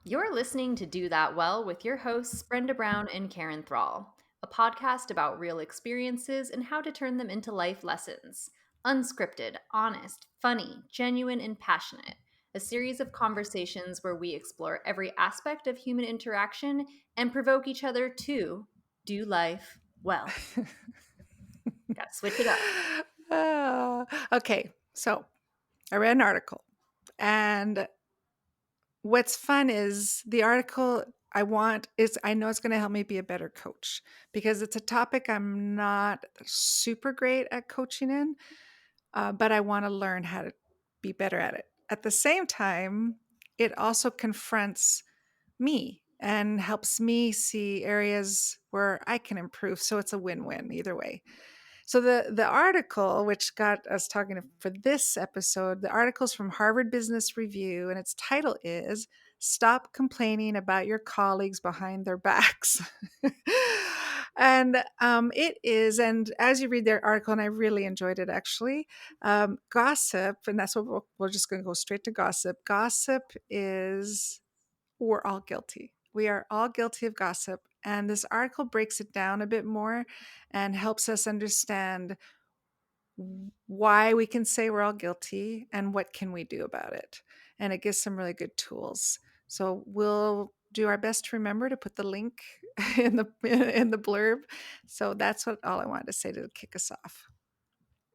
You're listening to Do That Well with your hosts, Brenda Brown and Karen Thrall, a podcast about real experiences and how to turn them into life lessons. Unscripted, honest, funny, genuine, and passionate. A series of conversations where we explore every aspect of human interaction and provoke each other to do life well. Gotta switch it up. Okay, so I read an article, and what's fun is the article I know it's going to help me be a better coach because it's a topic I'm not super great at coaching in, but I want to learn how to be better at it. At the same time, it also confronts me and helps me see areas where I can improve. So it's a win-win either way. So the article, which got us talking for this episode, the article's from Harvard Business Review, and its title is "Stop Complaining About Your Colleagues Behind Their Backs." It is, and as you read their article, and I really enjoyed it actually, gossip, and that's what we're just going to go straight to gossip. Gossip is we're all guilty. We are all guilty of gossip. And this article breaks it down a bit more and helps us understand why we can say we're all guilty and what can we do about it. And it gives some really good tools. So we'll do our best to remember to put the link in the blurb. So that's what all I wanted to say to kick us off.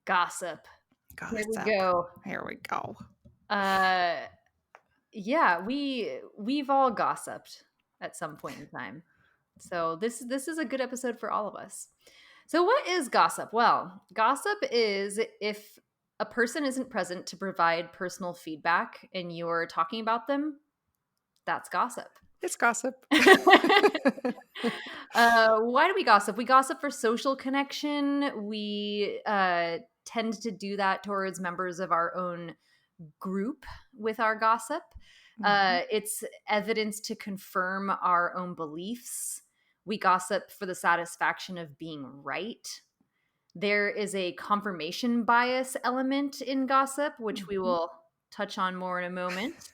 Gossip. Here we Gossip. go. Here we go. Uh, yeah, we've all gossiped at some point in time. So this is a good episode for all of us. So what is gossip? Well, gossip is if a person isn't present to provide personal feedback and you're talking about them, that's gossip. It's gossip. Why do we gossip? We gossip for social connection. We tend to do that towards members of our own group with our gossip. Mhm. It's evidence to confirm our own beliefs. We gossip for the satisfaction of being right. There is a confirmation bias element in gossip, which we Mhm. will touch on more in a moment.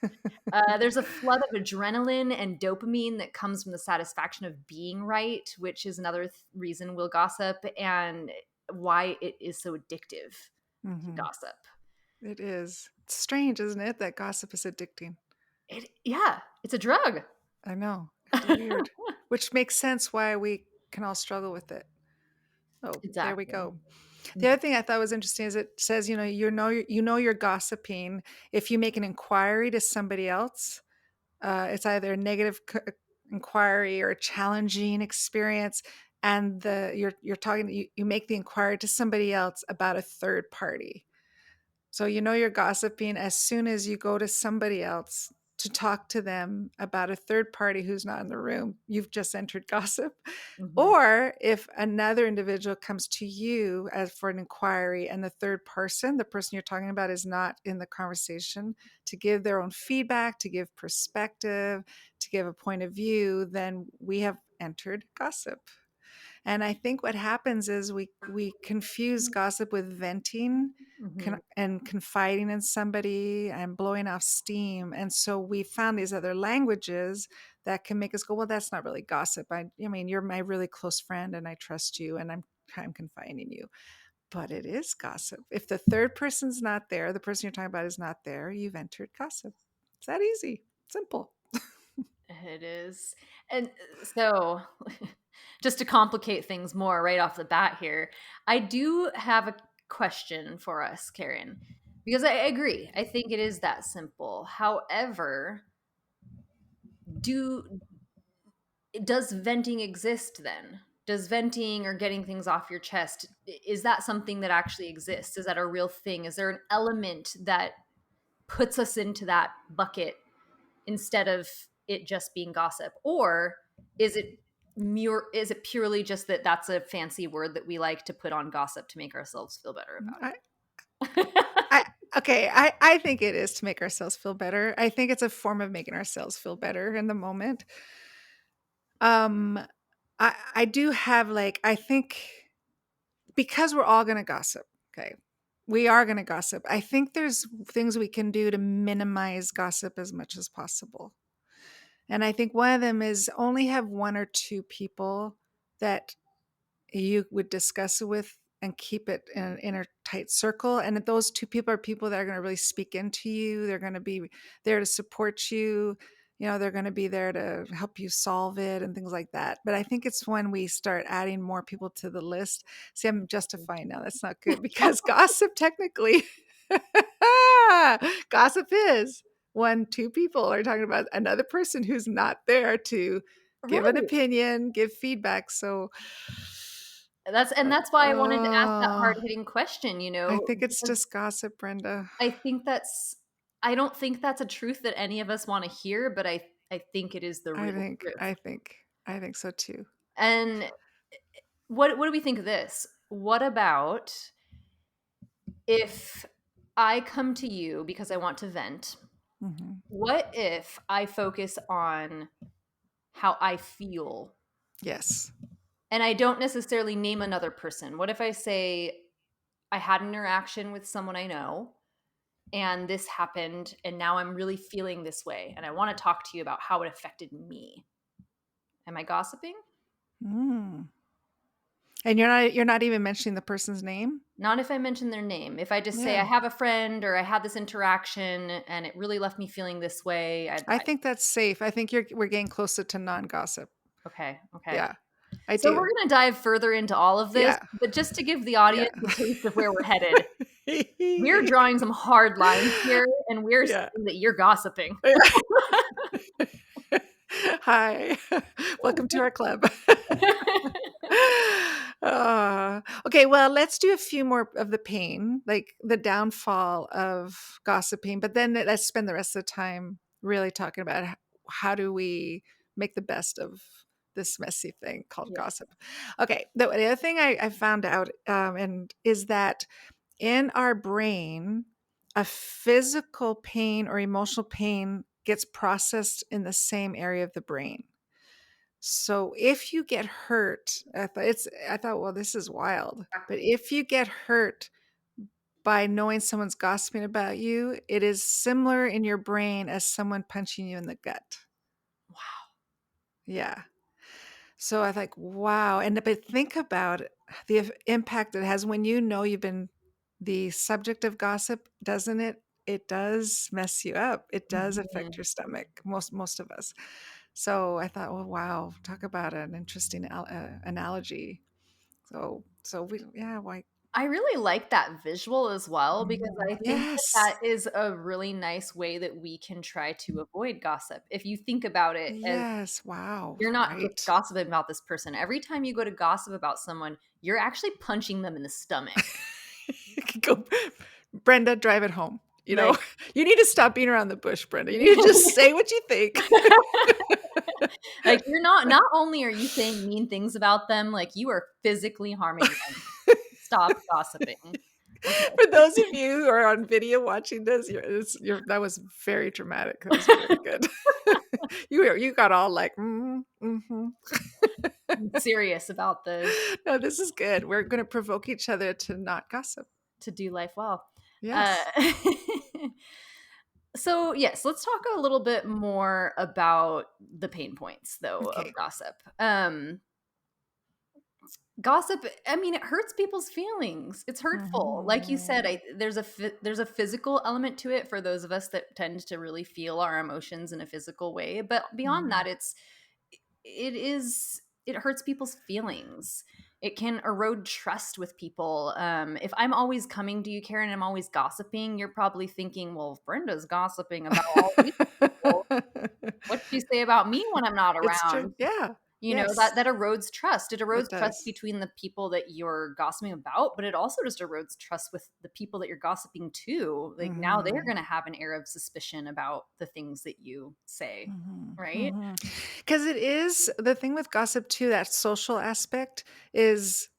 There's a flood of adrenaline and dopamine that comes from the satisfaction of being right, which is another reason we'll gossip and why it is so addictive to Mhm. gossip. It is. It's strange, isn't it, that gossip is addicting? Yeah, it's a drug. I know. It's weird. Which makes sense why we can all struggle with it. Oh, there we Exactly. go. The other thing I thought was interesting is it says, you know you're gossiping if you make an inquiry to somebody else. It's either a negative inquiry or a challenging experience, and you're talking you make the inquiry to somebody else about a third party. So you know you're gossiping as soon as you go to somebody else to talk to them about a third party who's not in the room. You've just entered gossip. Mhm. Or if another individual comes to you as for an inquiry and the person you're talking about is not in the conversation to give their own feedback, to give perspective, to give a point of view, then we have entered gossip. And I think what happens is we confuse gossip with venting Mhm. and confiding in somebody and blowing off steam. And so we found these other languages that can make us go, well, that's not really gossip. I mean, you're my really close friend and I trust you and I'm confiding in you. But it is gossip. If the third person's not there, the person you're talking about is not there, you've entered gossip. It's that easy. Simple. It is. And so, just to complicate things more right off the bat here, I do have a question for us, Karen, because I agree. I think it is that simple. However, do does venting exist then? Does venting or getting things off your chest, is that something that actually exists? Is that a real thing? Is there an element that puts us into that bucket instead of it just being gossip? Or is it purely just that that's a fancy word that we like to put on gossip to make ourselves feel better about I, it? I okay, I think it is to make ourselves feel better. I think it's a form of making ourselves feel better in the moment. Um, I do have like I think because we're all going to gossip. Okay, we are going to gossip. I think there's things we can do to minimize gossip as much as possible. And I think one of them is only have one or two people that you would discuss it with and keep it in an inner tight circle. And those two people are people that are going to really speak into you. They're going to be there to support you. You know, they're going to be there to help you solve it and things like that. But I think it's when we start adding more people to the list. See, I'm justifying now. That's not good because gossip technically, gossip is when two people are talking about another person who's not there to give an Right. opinion, give feedback. So, That's why I wanted to ask that uh, hard-hitting question, I think it's because just gossip, Brenda. I think that's I don't think that's a truth that any of us wanna hear, but I think it is the I real think, truth. I think, I think so too. And what do we think of this? What about if I come to you because I want to vent? Hmm. What if I focus on how I feel Yes. and I don't necessarily name another person? What if I say I had an interaction with someone I know and this happened and now I'm really feeling this way and I want to talk to you about how it affected me? Am I gossiping? Mm. And you're not even mentioning the person's name? Not if I mention their name. If I just say I Yeah. have a friend or I had this interaction and it really left me feeling this way. I think that's safe. I think we're getting closer to non-gossip. Okay, okay. Yeah. I So do. we're going to dive further into all of this, Yeah. but just to give the audience Yeah. a taste of where we're headed, we're drawing some hard lines here and we're Yeah. saying that you're gossiping. Hi. Welcome to our club. Okay, well, let's do a few more of the pain, like the downfall of gossiping, but then let's spend the rest of the time really talking about how do we make the best of this messy thing called Yes. gossip. Okay, the other thing I found out and is that in our brain, a physical pain or emotional pain gets processed in the same area of the brain. So if you get hurt, I thought, well, this is wild. But if you get hurt by knowing someone's gossiping about you, it is similar in your brain as someone punching you in the gut. Wow. Yeah. So I think, wow. And but think about the impact it has when you know you've been the subject of gossip, doesn't it? It does mess you up. It does affect Mhm. your stomach, most of us. So I thought, well, wow, talk about an interesting analogy. So we, yeah, why? I really like that visual as well because I think that Yes, that is a really nice way that we can try to avoid gossip. If you think about it as yes, wow, you're not just right. gossiping about this person. Every time you go to gossip about someone, you're actually punching them in the stomach. Go, Brenda, drive it home. You know, Like you need to stop being around the bush, Brenda. You need to just say what you think. like you're not only are you saying mean things about them, like you are physically harming them. Stop gossiping. For Okay. those of you who are on video watching this, that was very dramatic. That was very good. You got all like, mm-hmm. I'm serious about the No, this is good. We're going to provoke each other to not gossip. to do life well. Uh, Yes. so yes, let's talk a little bit more about the pain points though of Okay. gossip. Gossip, I mean, it hurts people's feelings. It's hurtful. Like you said, Mhm. there's a physical element to it for those of us that tend to really feel our emotions in a physical way. But beyond Mhm. that, it hurts people's feelings. It can erode trust with people. If I'm always coming to you, Karen, and I'm always gossiping, you're probably thinking, "Well, Brenda's gossiping about all these people. What do you say about me when I'm not It's true. around?" Yeah. You know, Yes, that erodes trust. It erodes it trust does. between the people that you're gossiping about, but it also just erodes trust with the people that you're gossiping to. Like, now they're Mhm. gonna have an air of suspicion about the things that you say, Mhm. right? Mhm. 'Cause it is the thing with gossip too, that social aspect is,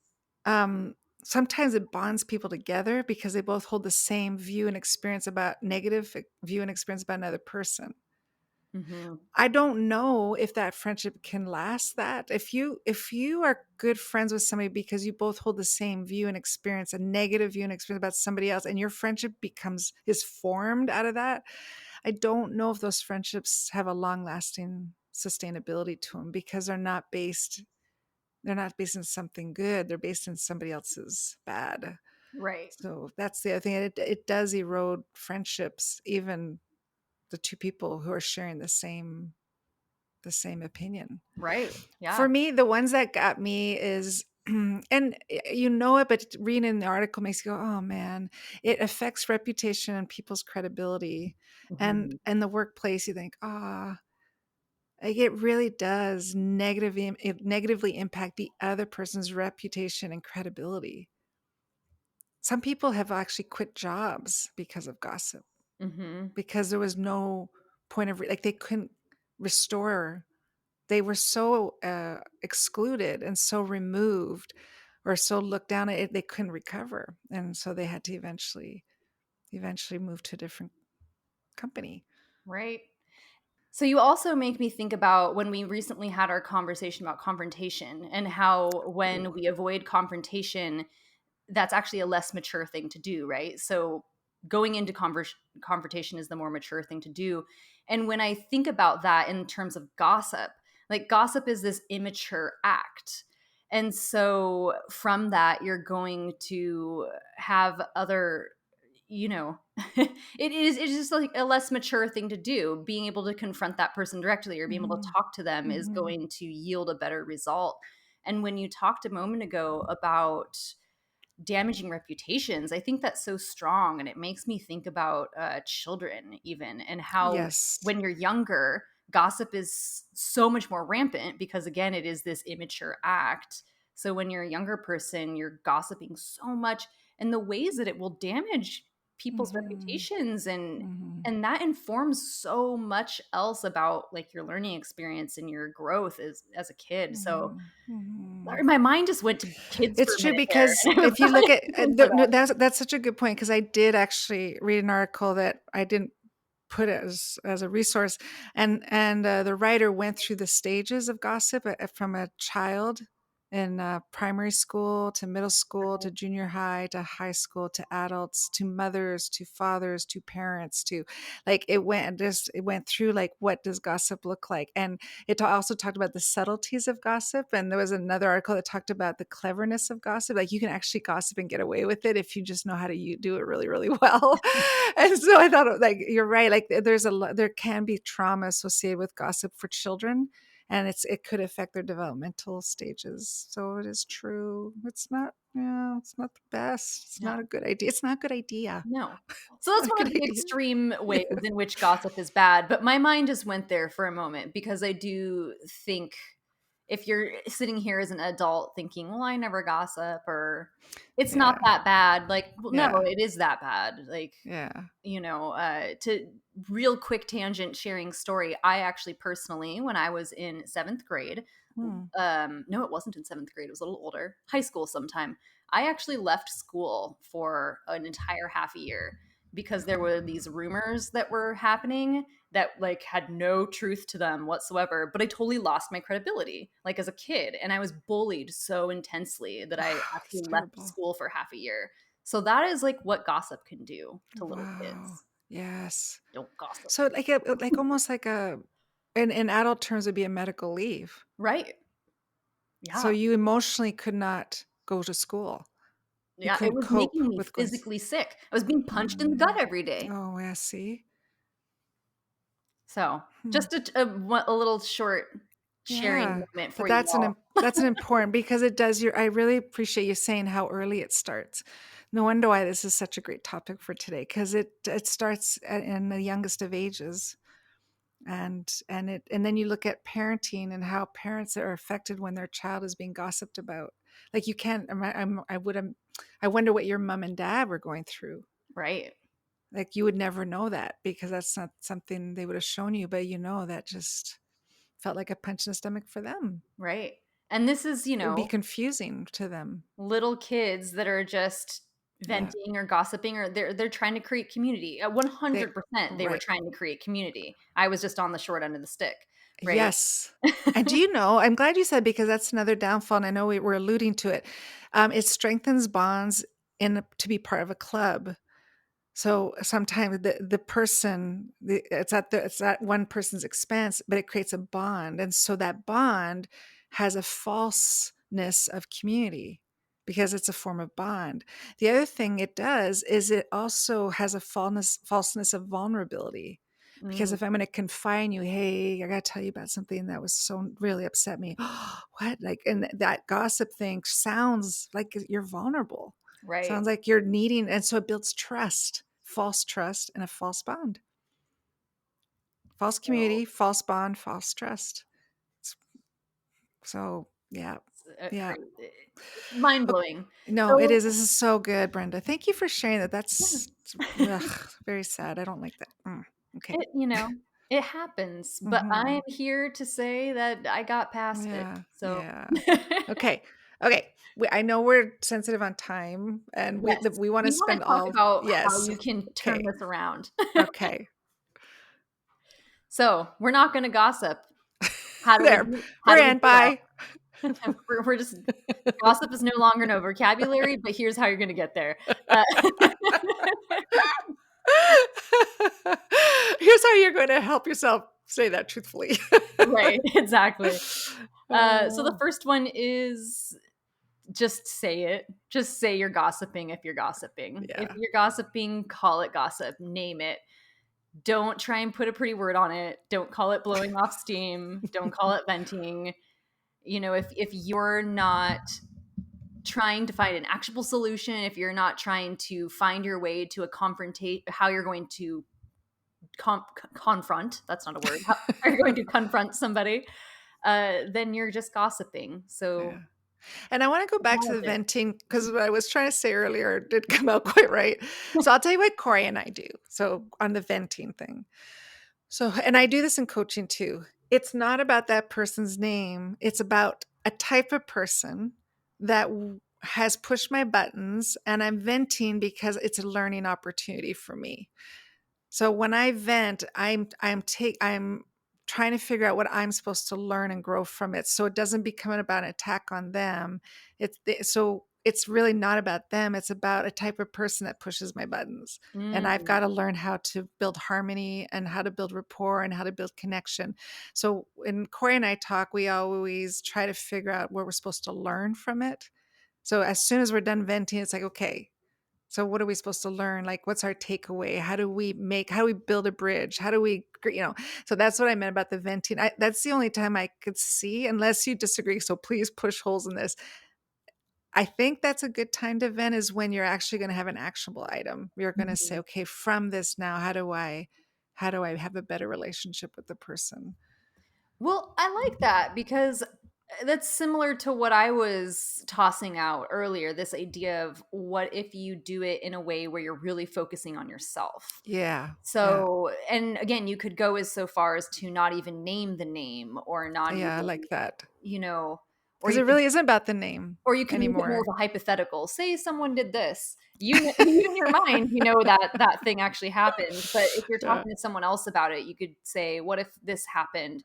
sometimes it bonds people together because they both hold the same view and experience about negative view and experience about another person. Mhm. I don't know if that friendship can last that. If you are good friends with somebody because you both hold the same view and experience, a negative view and experience about somebody else, and your friendship is formed out of that, I don't know if those friendships have a long lasting. sustainability to them because they're not based in something good. They're based in somebody else's bad. Right. So that's the other thing. It does erode friendships, even the two people who are sharing the same opinion. Right. For Yeah. me, the ones that got me is and you know it, but reading the article makes you go, "Oh man." It affects reputation and people's credibility. And Mhm. in the workplace, you think, "Ah, like it really does negatively impact the other person's reputation and credibility." Some people have actually quit jobs because of gossip, Mhm. because there was no point of like they couldn't restore. They were so excluded and so removed or so looked down at it, they couldn't recover, and so they had to eventually move to a different company. Right. So you also make me think about when we recently had our conversation about confrontation and how when Ooh. we avoid confrontation, that's actually a less mature thing to do, right? So going into confrontation is the more mature thing to do. And when I think about that in terms of gossip, like gossip is this immature act. And so from that, you're going to have other, you know, it's just like a less mature thing to do. Being able to confront that person directly or being able to Mhm. talk to them is Mhm. going to yield a better result. And when you talked a moment ago about damaging reputations, I think that's so strong, and it makes me think about children even, and how Yes. when you're younger, gossip is so much more rampant because again, it is this immature act. So when you're a younger person, you're gossiping so much, and the ways that it will damage people's Mhm. reputations, Mhm. and that informs so much else about like your learning experience and your growth as a kid. So Mhm. Mhm. sorry, my mind just went to kids for It's a true minute there. because And if you look at but, no, that's such a good point because I did actually read an article that I didn't put it as a resource, and the writer went through the stages of gossip from a child in primary school to middle school to junior high to high school to adults to mothers to fathers to parents to like it went through like what does gossip look like, and also talked about the subtleties of gossip, and there was another article that talked about the cleverness of gossip, like you can actually gossip and get away with it if you just know how to do it really really well. And so I thought like you're right, like there can be trauma associated with gossip for children, and it could affect their developmental stages. So it is true. It's not the best. It's no, not a good idea. It's not a good idea. no. So It's that's not a one good of the idea. extreme ways Yeah. in which gossip is bad, but my mind just went there for a moment because I do think if you're sitting here as an adult thinking, "Well, I never gossip," or "It's not Yeah. that bad," like, well, no, Yeah. it is that bad. Like, Yeah. to real quick tangent sharing story, I actually personally, when I was in 7th grade, Hmm. no, it wasn't in 7th grade, it was a little older, high school sometime. I actually left school for an entire half a year because there were these rumors that were happening that like had no truth to them whatsoever, but I totally lost my credibility like as a kid, and I was bullied so intensely that I Wow, that's actually left terrible. school for half a year. So that is like what gossip can do to little Wow. kids. Yes. Don't gossip. So like almost like in adult terms would be a medical leave. Right. So Yeah. you emotionally could not go to school. You Yeah, it couldn't was cope making me with going. physically sick. I was being punched in the gut Mm. every day. Oh, yeah, see? So, Hmm. just a little short sharing Yeah. moment But for you all. that's an important because it does your I really appreciate you saying how early it starts. No wonder why this is such a great topic for today because it starts in the youngest of ages. And then you look at parenting and how parents are affected when their child is being gossiped about. Like you can't I wonder what your mom and dad were going through. Right, Like you would never know that because that's not something they would have shown you, but that just felt like a punch in the stomach for them. right. And this is, It would be confusing to them. little kids that are just Yeah. venting or gossiping, or they're trying to create community. They 100% they were right. trying to create community. I was just on the short end of the stick, right? Yes. And do you know, I'm glad you said because that's another downfall, and I know we're alluding to it. It strengthens bonds to be part of a club. So sometimes the person, it's at one person's expense, but it creates a bond. And so that bond has a falseness of community because it's a form of bond. The other thing it does is it also has a falseness of vulnerability. Because Mm, if I'm going to confide in you, hey, I got to tell you about something that was so really upset me. What? Like, and that gossip thing sounds like you're vulnerable. right. Sounds like you're needing, and so it builds trust, false trust, and a false bond. False So community, false bond, false trust. So, yeah, yeah. crazy, mind Ok blowing. no, it So is. This is so good, Brenda. Thank you for sharing that. yeah, That's ugh, very sad. I don't like that. Okay. it happens, but I am Mhm. here to say that I got past it. Yeah, So yeah. Okay, okay. I know we're sensitive on time, and yes, we wanna we want spend to talk all about how yes. you can turn Okay, this around. okay. So we're not going to gossip. How do we There. do? How We're do we in. do that? Bye. We're just gossip is no longer in our vocabulary, but here's how you're going to get there. Uh, Here's how you're gonna help yourself say that truthfully. right, exactly. So the Oh, first one is just say it. Just say you're gossiping if you're gossiping. If yeah. you're gossiping, call it gossip, name it. Don't try and put a pretty word on it. Don't call it blowing off steam. Don't call it venting. If you're not trying to find an actionable solution, if you're not trying to find your way to a confrontate, how you're going to confront, that's not a word, how you're going to confront somebody, then you're just gossiping. So Yeah. And I wanna go back to the acknowledge it. venting because what I was trying to say earlier didn't come out quite right. So I'll tell you what Corey and I do. So on the venting thing. So and I do this in coaching too. It's not about that person's name. It's about a type of person that has pushed my buttons and I'm venting because it's a learning opportunity for me. So when I vent, I'm trying to figure out what I'm supposed to learn and grow from it. So it doesn't become about an attack on them. So it's really not about them. It's about a type of person that pushes my buttons. And I've Mm, got to learn how to build harmony and how to build rapport and how to build connection. So when Corey and I talk, we always try to figure out what we're supposed to learn from it. So as soon as we're done venting, it's like, okay, so what are we supposed to learn? Like, what's our takeaway? How do we build a bridge? How do we, so that's what I meant about the venting. That's the only time I could see, unless you disagree. So please push holes in this. I think that's a good time to vent is when you're actually going to have an actionable item. You're going to say, mhm. okay, from this now, how do I have a better relationship with the person? Well, I like that because that's similar to what I was tossing out earlier, this idea of what if you do it in a way where you're really focusing on yourself. Yeah. Yeah. So, and again, you could go as so far as to not even name the name or not Yeah. I even, like that you know, or because you it could really isn't about the name or you could make it more of anymore. a hypothetical. Say someone did this. You in your mind, you know that thing actually happened. But if you're Yeah. talking to someone else about it, you could say, "What if this happened?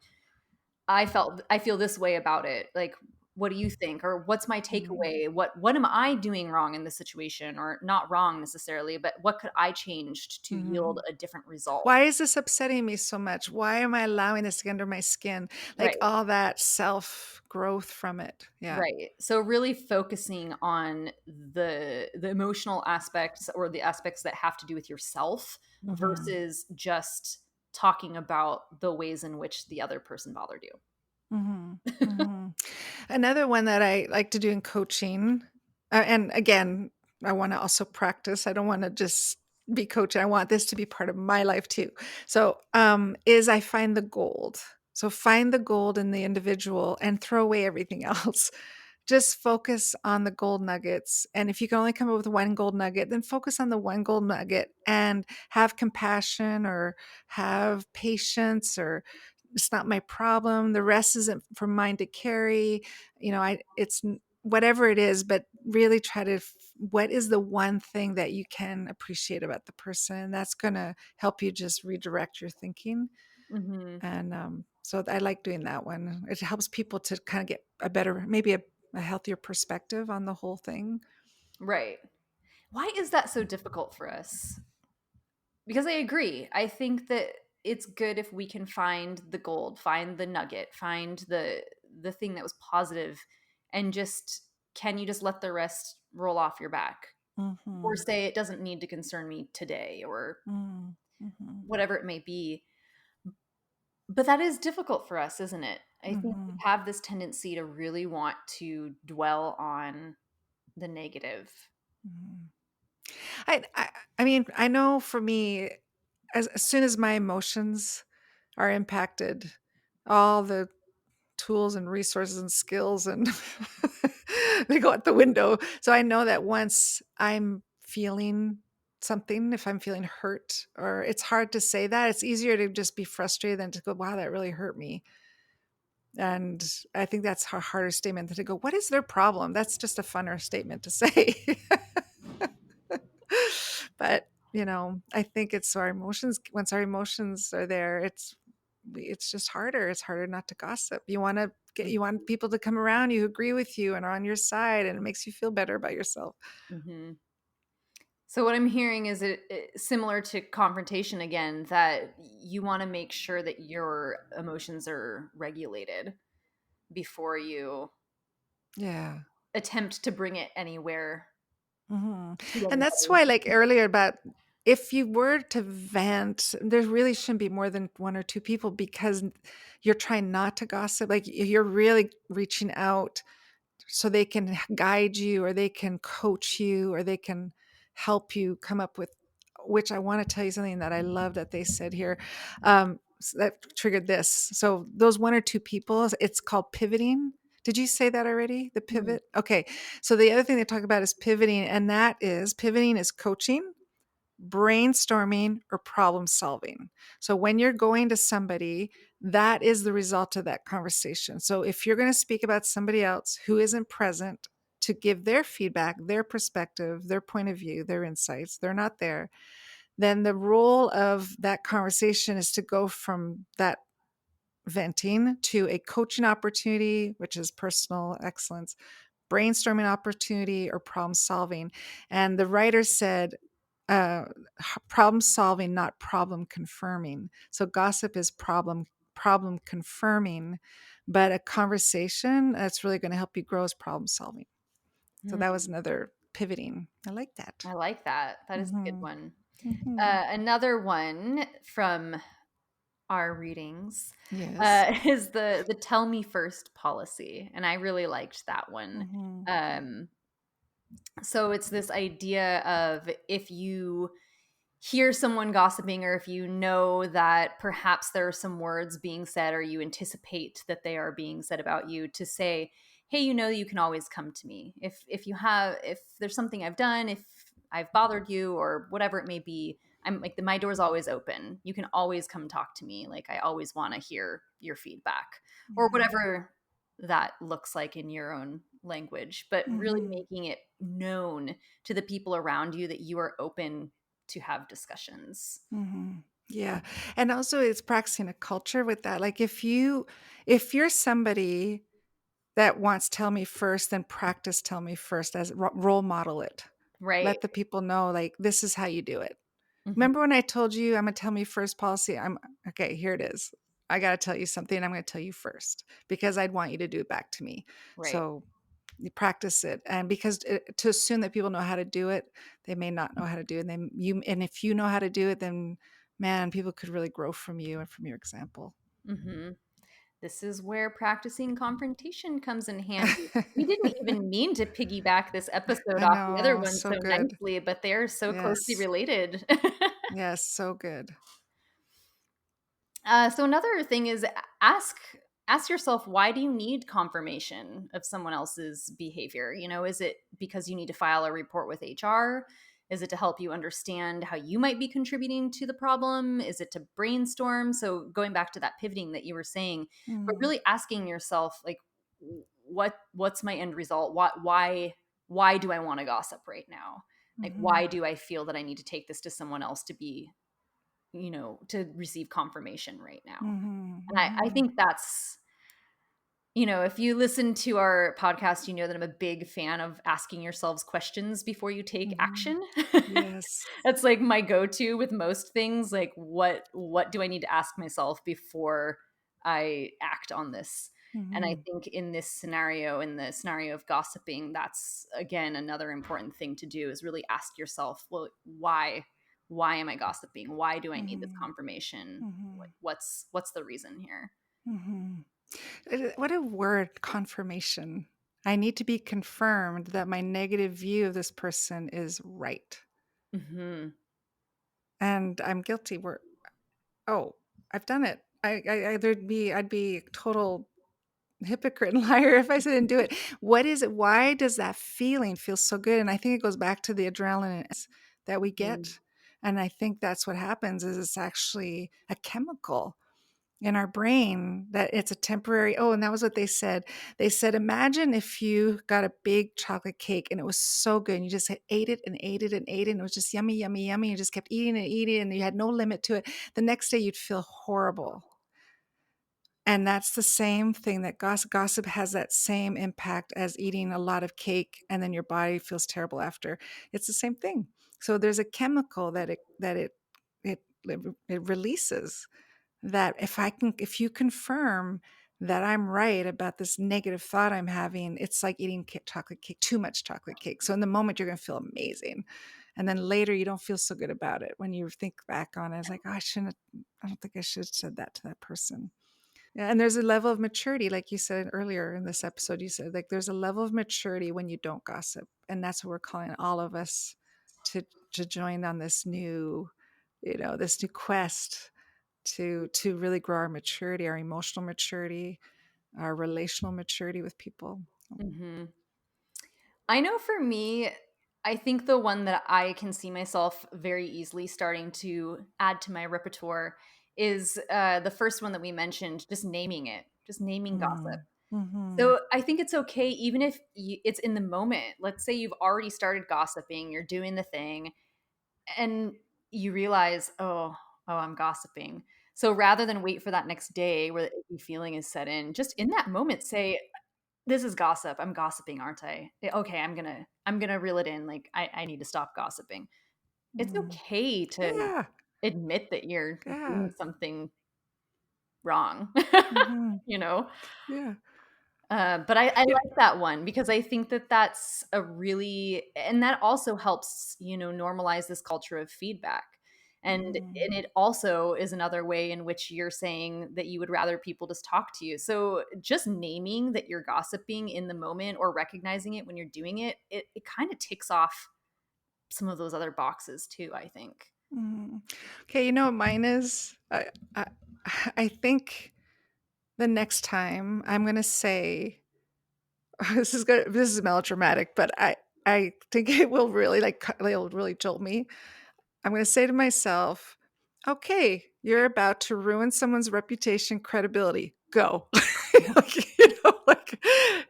I feel this way about it. Like, what do you think? Or what's my Mhm. takeaway? What am I doing wrong in this situation? Or not wrong necessarily, but what could I change to yield Mhm. a different result?" Why is this upsetting me so much? Why am I allowing this to get under my skin? Like Right. all that self growth from it. Yeah. Right. So really focusing on the emotional aspects or the aspects that have to do with yourself Mhm. versus just talking about the ways in which the other person bothered you. Mhm. Mhm. Another one that I like to do in coaching, and again, I want to also practice. I don't want to just be coaching. I want this to be part of my life too. So, is I find the gold. So find the gold in the individual and throw away everything else. Just focus on the gold nuggets. And if you can only come up with one gold nugget, then focus on the one gold nugget and have compassion or have patience or it's not my problem. The rest isn't for mine to carry. Whatever it is, but really try to, what is the one thing that you can appreciate about the person? That's going to help you just redirect your thinking. Mhm. And so I like doing that one. It helps people to kind of get a better, maybe a healthier perspective on the whole thing. Right. Why is that so difficult for us? because I agree. I think that it's good if we can find the gold, find the nugget, find the thing that was positive, and just can you just let the rest roll off your back, or Mhm. say it doesn't need to concern me today, or Mm. Mhm. whatever it may be. But that is difficult for us, isn't it? I think we Mhm. have this tendency to really want to dwell on the negative. Mhm. I I I mean, I know for me, as soon as my emotions are impacted, all the tools and resources and skills and they go out the window. So I know that once I'm feeling something, if I'm feeling hurt, or it's hard to say that, it's easier to just be frustrated than to go, wow, that really hurt me. And I think that's a harder statement than to go, what is their problem? That's just a funner statement to say. But, I think it's our emotions. Once our emotions are there, it's just harder. It's harder not to gossip. You want people to come around you who agree with you and are on your side, and it makes you feel better about yourself. Mhm. So what I'm hearing is similar to confrontation again, that you want to make sure that your emotions are regulated before you Yeah. attempt to bring it anywhere Mhm. to And that's anybody. why, like earlier, about if you were to vent, there really shouldn't be more than one or two people, because you're trying not to gossip. Like you're really reaching out so they can guide you, or they can coach you, or they can help you come up with, which I want to tell you something that I love that they said here, that triggered this. So those one or two people, it's called pivoting. Did you say that already? The Mm, pivot? Okay. So the other thing they talk about is pivoting, and that is pivoting is coaching, brainstorming, or problem solving. So when you're going to somebody, that is the result of that conversation. So if you're going to speak about somebody else who isn't present to give their feedback, their perspective, their point of view, their insights, they're not there, then the role of that conversation is to go from that venting to a coaching opportunity, which is personal excellence, brainstorming opportunity, or problem solving. And the writer said, problem solving, not problem confirming. So gossip is problem confirming, but a conversation that's really going to help you grow is problem solving. So that was mm. another pivoting. I like that. I like that. That is a good Hmm. one. Hmm. Another one from our readings Yes. is the tell me first policy, and I really liked that one. Hmm. Um, so it's this idea of, if you hear someone gossiping, or if you know that perhaps there are some words being said, or you anticipate that they are being said about you, to say, hey, you can always come to me if there's something I've done, if I've bothered you, or whatever it may be. I'm like, my door's always open. You can always come talk to me. Like, I always want to hear your feedback, or Hmm. whatever that looks like in your own language, but really Hmm. making it known to the people around you that you are open to have discussions. Hmm. Yeah. And also it's practicing a culture with that. Like if you're somebody that wants tell me first, then practice tell me first, as role model it. Right. Let the people know, like, this is how you do it. Mhm. Remember when I told you I'm a tell me first policy? I'm okay, here it is. I got to tell you something. I'm going to tell you first because I'd want you to do it back to me. Right. So you practice it. And because to assume that people know how to do it, they may not know how to do it. And if you know how to do it, then man, people could really grow from you and from your example. Mhm. This is where practicing confrontation comes in handy. We didn't even mean to piggyback this episode I off the other know. one So so good. nicely, but they're so closely Yes. related. Yes. So good. So another thing is, ask yourself, why do you need confirmation of someone else's behavior? Is it because you need to file a report with HR? Is it to help you understand how you might be contributing to the problem? Is it to brainstorm? So going back to that pivoting that you were saying, but Mm, really asking yourself, like, what's my end result? Why do I want to gossip right now? Like, why mhm, do I feel that I need to take this to someone else to be, to receive confirmation right now? mhm, And I mhm, think If you listen to our podcast, you know that I'm a big fan of asking yourselves questions before you take Mhm. action. Yes. That's like my go-to with most things. Like, what do I need to ask myself before I act on this? And I Mhm. think in this scenario, in the scenario of gossiping, that's again another important thing to do is really ask yourself, well, why am I gossiping? Why do I need this Mhm. confirmation? Mhm. What's the reason here? Mhm. What a word, confirmation. I need to be confirmed that my negative view of this person is right. Mhm. And I'm guilty. Oh, I've done it. I'd be a total hypocrite and liar if I didn't do it. What is it? Why does that feeling feel so good? And I think it goes back to the adrenaline that we Mhm. get. And I think that's what happens is it's actually a chemical in our brain that it's a temporary. Oh, and that was what they said. They said, imagine if you got a big chocolate cake and it was so good and you just ate it and ate it and ate it and it was just yummy, yummy, yummy. You just kept eating and eating and you had no limit to it. The next day you'd feel horrible. And that's the same thing that gossip has that same impact as eating a lot of cake and then your body feels terrible after. It's the same thing. So there's a chemical it it releases that if you confirm that I'm right about this negative thought I'm having, it's like eating chocolate cake, too much chocolate cake. So in the moment you're going to feel amazing. And then later you don't feel so good about it. When you think back on it, it's like, oh, I don't think I should have said that to that person. Yeah, and there's a level of maturity, like you said earlier in this episode. You said like there's a level of maturity when you don't gossip, and that's what we're calling all of us to join on this new, this new quest to really grow our maturity, our emotional maturity, our relational maturity with people. Mhm. I know for me, I think the one that I can see myself very easily starting to add to my repertoire is the first one that we mentioned, just naming it, just naming gossip. Mm. Mm-hmm. So I think it's okay, even if it's in the moment. Let's say you've already started gossiping, you're doing the thing, and you realize, oh, I'm gossiping. So rather than wait for that next day where the icky feeling is set in, just in that moment, say, this is gossip. I'm gossiping, aren't I? Okay, I'm gonna reel it in. Like I need to stop gossiping. It's Mm. okay to Yeah, admit that you're yeah. doing something wrong. Mm-hmm. you know? Yeah. But I It, like that one because I think that that's a really and that also helps, normalize this culture of feedback. And mm, it also is another way in which you're saying that you would rather people just talk to you. So just naming that you're gossiping in the moment or recognizing it when you're doing it, it kind of ticks off some of those other boxes too, I think. mm. Okay, you know what mine is? I, I think the next time I'm going to say, this is melodramatic, but I think it will really it'll really jolt me. I'm going to say to myself, okay, you're about to ruin someone's reputation, credibility. Go. Like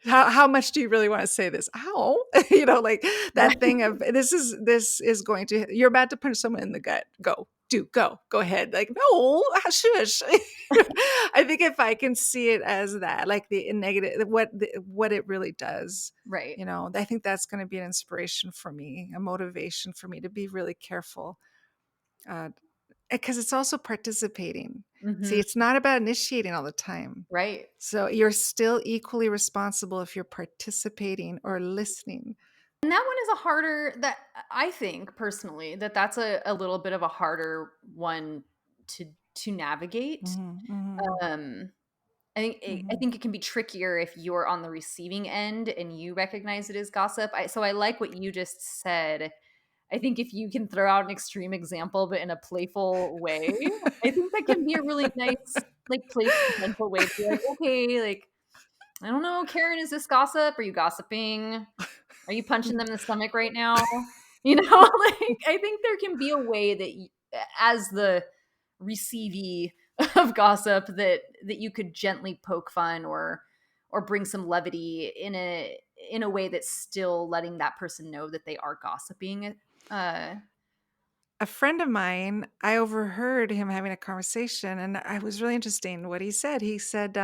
how much do you really want to say this? How? Like that thing of this is going to, you're about to punch someone in the gut. Go ahead. Like, no, shush. I think if I can see it as that, like the negative, what it really does, Right. I think that's going to be an inspiration for me, a motivation for me to be really careful because it's also participating. See, Mhm. it's not about initiating all the time. Right. So you're still equally responsible if you're participating or listening. And that one is a harder that I think personally that that's a little bit of a harder one to navigate. Mhm, mhm, Um, I mhm. think it can be trickier if you're on the receiving end and you recognize it as gossip. So I like what you just said. I think if you can throw out an extreme example, but in a playful way, I think that can be a really nice, like playful, gentle way to be like, okay, like I don't know, Karen, is this gossip? Are you gossiping? Are you punching them in the stomach right now? Like I think there can be a way that as the receivee of gossip that you could gently poke fun or bring some levity in a way that's still letting that person know that they are gossiping. Uh, A friend of mine, I overheard him having a conversation, and I was really interesting what he said. He said,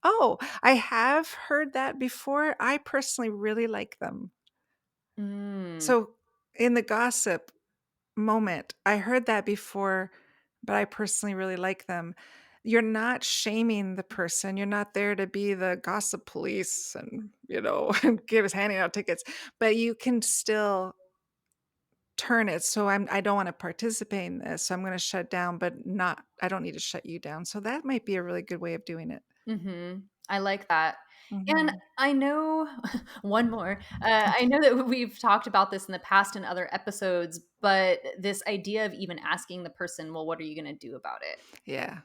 Oh, I have heard that before. I personally really like them. Mm. So in the gossip moment, I heard that before, but I personally really like them. You're not shaming the person. You're not there to be the gossip police and, and give us handing out tickets, but you can still turn it. So I don't want to participate in this. So I'm going to shut down, but not I don't need to shut you down. So that might be a really good way of doing it. Mhm. I like that. And Mhm. I know one more. I know that we've talked about this in the past in other episodes, but this idea of even asking the person, "Well, what are you gonna do about it?" Yeah.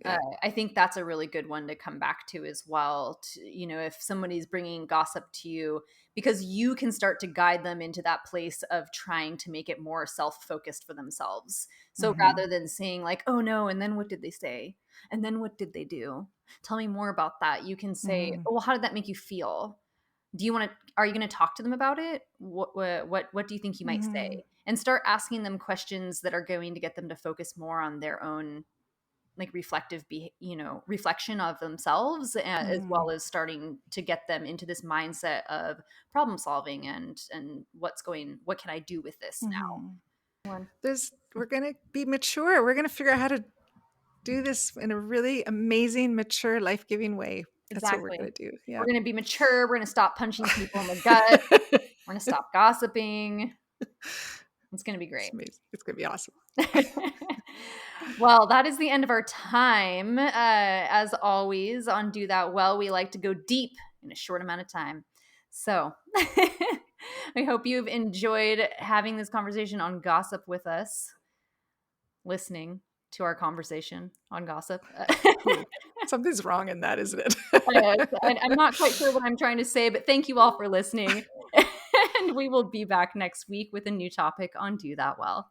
Yeah. I think that's a really good one to come back to as well. If somebody's bringing gossip to you, because you can start to guide them into that place of trying to make it more self-focused for themselves. So Mhm. rather than saying like, "Oh no, and then what did they say? And then what did they do? Tell me more about that." You can say, Mhm. "Oh, well, how did that make you feel? Do you want to? Are you going to talk to them about it? What do you think you might Mhm. say?" And start asking them questions that are going to get them to focus more on their own like reflection of themselves, as Mhm. well as starting to get them into this mindset of problem solving and what can I do with this Mhm. now. One. We're gonna be mature. We're gonna figure out how to do this in a really amazing, mature, life-giving way. That's what we're Exactly. gonna do. We're Yeah. going to be mature, we're going to stop punching people in the gut, we're going to stop gossiping. It's going to be It's great. amazing. It's gonna be awesome. Well, that is the end of our time. As always, on Do That Well, we like to go deep in a short amount of time. So I hope you've enjoyed having this conversation on gossip with us, listening to our conversation on gossip. Ooh, something's wrong in that, isn't it? I'm not quite sure what I'm trying to say, but thank you all for listening. And we will be back next week with a new topic on Do That Well.